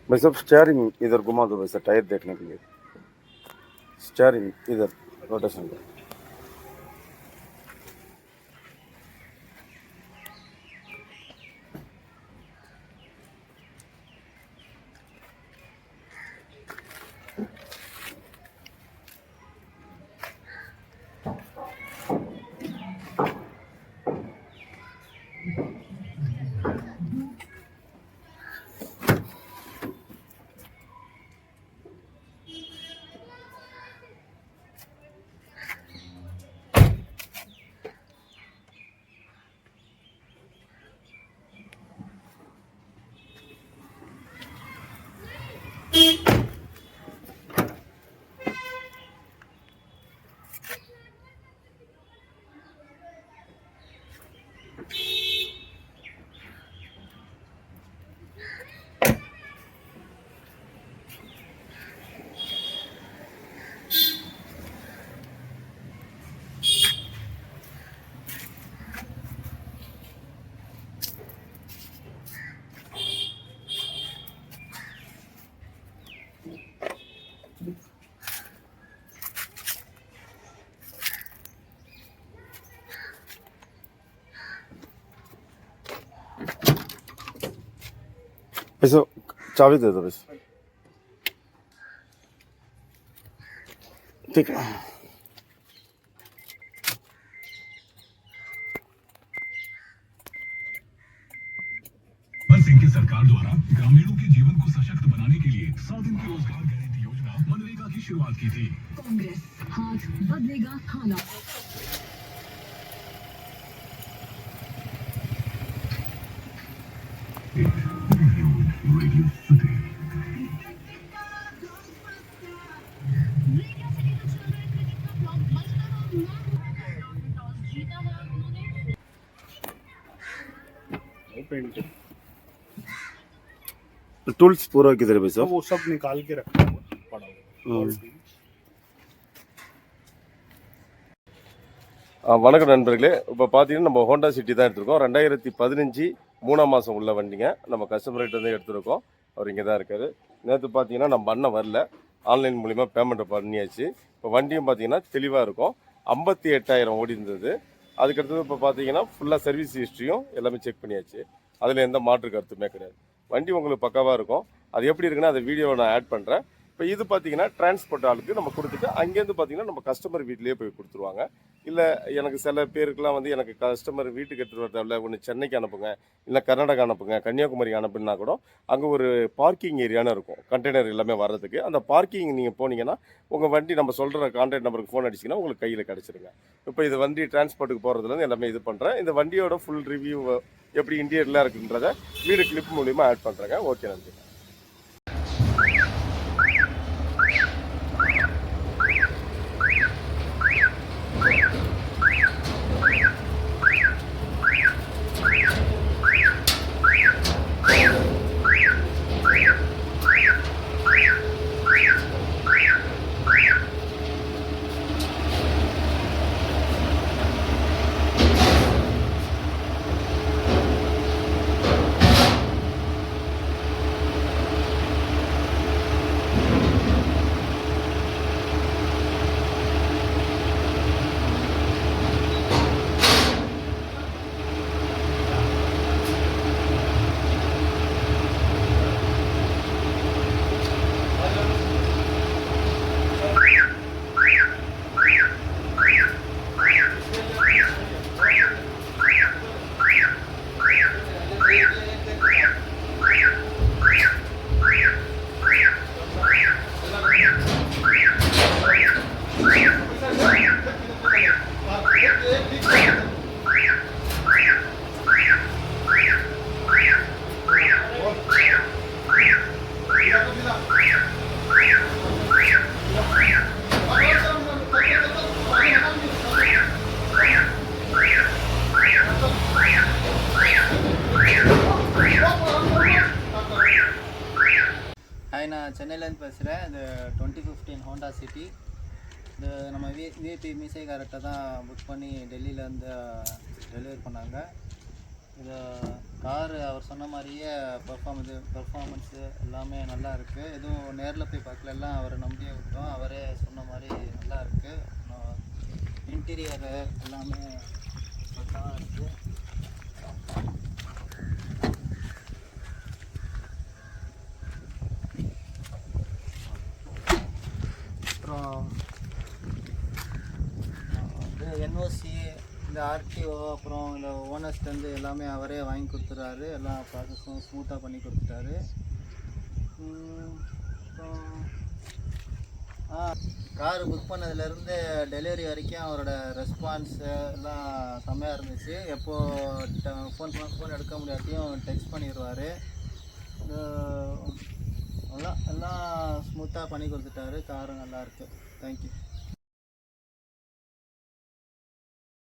भाई साहब स्टीयरिंग इधर घुमा दो वैसे टायर देखने के लिए। स्टीयरिंग इधर रोटेशन का। ऐसा चाबी दे दो बस। ठीक है। सिंह की सरकार द्वारा ग्रामीणों के जीवन को सशक्त बनाने के लिए 100 दिन की रोजगार गारंटी योजना मनरेगा की शुरुआत की थी। कांग्रेस हाथ बदलेगा हालात। Radio city. टूल्स पूरा किधर है भाई साहब? वो सब निकाल के रखा हुआ पड़ा हुआ। வணக்கம் நண்பர்களே, இப்போ பார்த்தீங்கன்னா நம்ம ஹோண்டா சிட்டி தான் எடுத்திருக்கோம். 2015 3ஆம் மாதம் உள்ள வண்டிங்க. நம்ம கஸ்டமர்கிட்ட வந்து எடுத்திருக்கோம். அவர் இங்கே தான் இருக்கார். நேற்று பார்த்தீங்கன்னா நம்ம அண்ணன் வரல, ஆன்லைன் மூலிமா பேமெண்ட்டை பண்ணியாச்சு. இப்போ வண்டியும் பார்த்தீங்கன்னா தெளிவாக இருக்கும். 58,000 ஓடி இருந்தது. அதுக்கடுத்தது இப்போ பார்த்தீங்கன்னா ஃபுல்லாக சர்வீஸ் ஹிஸ்ட்ரியும் எல்லாமே செக் பண்ணியாச்சு. அதில் எந்த மாற்று கருத்துமே கிடையாது. வண்டி உங்களுக்கு பக்காவாக இருக்கும். அது எப்படி இருக்குன்னா அந்த வீடியோவை நான் ஆட் பண்ணுறேன். இப்போ இது பார்த்தீங்கன்னா டிரான்ஸ்போர்ட் ஆளுக்கு நம்ம கொடுத்துட்டு அங்கேருந்து பார்த்தீங்கன்னா நம்ம கஸ்டமர் வீட்லேயே போய் கொடுத்துருவாங்க. இல்லை எனக்கு சில பேருக்குலாம் வந்து எனக்கு கஸ்டமர் வீட்டுக்கு எடுத்துகிட்டு வர தேவையில்ல, ஒன்று சென்னைக்கு அனுப்புங்க, இல்லை கர்நாடகா அனுப்புங்க, கன்னியாகுமரி அனுப்புனா கூட அங்கே ஒரு பார்க்கிங் ஏரியான்னு இருக்கும் கண்டெய்னர் எல்லாமே வர்றதுக்கு. அந்த பார்க்கிங் நீங்கள் போனீங்கன்னா உங்கள் வண்டி நம்ம சொல்கிற கான்டாக்ட் நம்பருக்கு ஃபோன் அடிச்சிங்கன்னா உங்களுக்கு கையில் கிடச்சிருங்க. இப்போ இது வண்டி டிரான்ஸ்போர்ட்டுக்கு போகிறதுலேருந்து எல்லாமே இது பண்ணுறேன். இந்த வண்டியோட ஃபுல் ரிவ்யூ எப்படி இன்டீரியர்லாம் இருக்குன்றதை வீடியோ கிளிப் மூலிமா ஆட் பண்ணுறேங்க. ஓகே, நன்றி. நான் சென்னையிலேருந்து பேசுகிறேன். இது 2015 ஹோண்டா சிட்டி. இது நம்ம விஐபி மிசை கரெக்டாக தான் புக் பண்ணி டெல்லியிலேருந்து டெலிவரி பண்ணாங்க. இது கார் அவர் சொன்ன மாதிரியே பெர்ஃபார்மன்ஸு எல்லாமே நல்லா இருக்குது. எதுவும் நேரில் போய் பார்க்கல, எல்லாம் அவரை நம்பியே விட்டோம். அவரே சொன்ன மாதிரி நல்லா இருக்குது. இன்டீரியரு எல்லாமே பக்காவாக இருக்குது. அப்புறம் என்ஓசி, இந்த ஆர்டிஓ, அப்புறம் இந்த ஓனர்ஸ்லேருந்து எல்லாமே அவரே வாங்கி கொடுத்துறாரு. எல்லா ப்ராசஸும் ஸ்மூத்தாக பண்ணி கொடுத்துட்டாரு. அப்புறம் கார் புக் பண்ணதுலேருந்து டெலிவரி வரைக்கும் அவரோட ரெஸ்பான்ஸு எல்லாம் செம்மையாக இருந்துச்சு. எப்போது ஃபோன் எடுக்க முடியாட்டியும் டெக்ஸ்ட் பண்ணிடுவார். எல்லாம் ஸ்மூத்தாக பண்ணி கொடுத்துட்டாரு. காரும் நல்லாயிருக்கு. தேங்க்யூ.